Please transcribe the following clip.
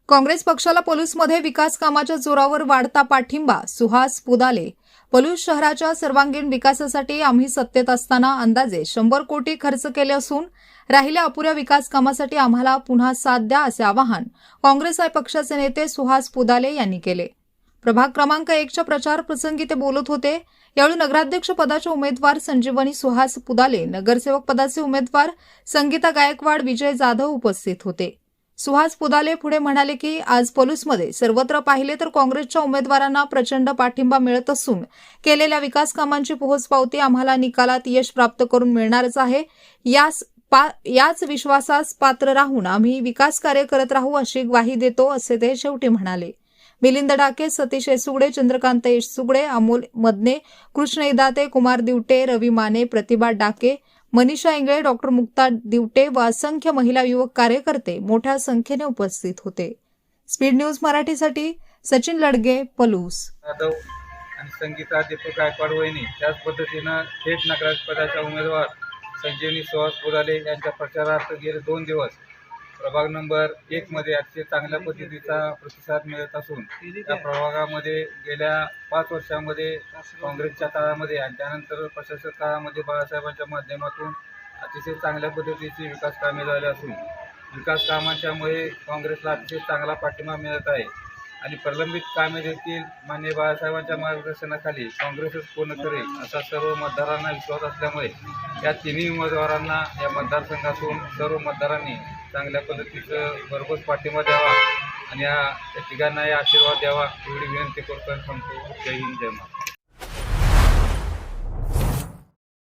काँग्रेस पक्षाला पलूसमध्ये विकास कामाच्या जोरावर वाढता पाठिंबा. सुहास पुदाले. पलूस शहराच्या सर्वांगीण विकासासाठी आम्ही सत्तेत असताना अंदाजे 100 कोटी खर्च केले असून राहिल्या अपुऱ्या विकास कामासाठी आम्हाला पुन्हा साथ द्या असे आवाहन काँग्रेस पक्षाचे नेते सुहास पुदाले यांनी केले. प्रभाग क्रमांक 1च्या प्रचार प्रसंगी ते बोलत होते. यावेळी नगराध्यक्ष पदाचे उमेदवार संजीवनी सुहास पुदाले, नगरसेवक पदाचे उमेदवार संगीता गायकवाड, विजय जाधव उपस्थित होते. सुहास पुदाले पुढे म्हणाले की आज पलूसमध्ये सर्वत्र पाहिले तर काँग्रेसच्या उमेदवारांना प्रचंड पाठिंबा मिळत असून केलेल्या विकास कामांची पोहोचपावती आम्हाला निकालात यश प्राप्त करून मिळणारच आहे. याच विश्वासास पात्र राहून आम्ही विकास कार्य करत राहू अशी ग्वाही देतो असे ते शेवटी म्हणाले. मिलिंद डाके, सतीश येसुगडे, चंद्रकांत येसुगडे, अमोल मदने, कृष्ण इदाते, कुमार दिवटे, रवी माने, प्रतिभा डाके, मनीषा इंगळे, डॉक्टर मुक्ता दिवटे व असंख्य महिला युवक कार्यकर्ते मोठ्या संख्येने उपस्थित होते. स्पीड न्यूज मराठीसाठी सचिन लडगे, पलूस. यादव आणि संगीता दीपक गायकवाड वहिनी त्याच पद्धतीनं थेट नगराध्यक्षपदाच्या उमेदवार संजीवनी सुहास पुदाले यांच्या प्रचारार्थ गेले 2 दिवस प्रभाग नंबर 1 मध्ये अतिशय चांगल्या पद्धतीचा प्रतिसाद मिळत असून या प्रभागामध्ये गेल्या 5 वर्षांमध्ये काँग्रेसच्या काळामध्ये आणि त्यानंतर प्रशासक काळामध्ये बाळासाहेबांच्या माध्यमातून अतिशय चांगल्या पद्धतीची विकास कामे झाली असून विकास कामांच्यामुळे काँग्रेसला अतिशय चांगला पाठिंबा मिळत आहे आणि प्रलंबित कामे देखील माननीय बाळासाहेबांच्या मार्गदर्शनाखाली काँग्रेसच पूर्ण करेल असा सर्व मतदारांना विश्वास असल्यामुळे या तिन्ही उमेदवारांना या मतदारसंघातून सर्व मतदारांनी चांगल्या पद्धतीचं भरघोस पाठिंबा द्यावा आणि या तिघांनाही आशीर्वाद द्यावा एवढी विनंती करतो आणि सांगतो. जय हिंद, जय महाराष्ट्र.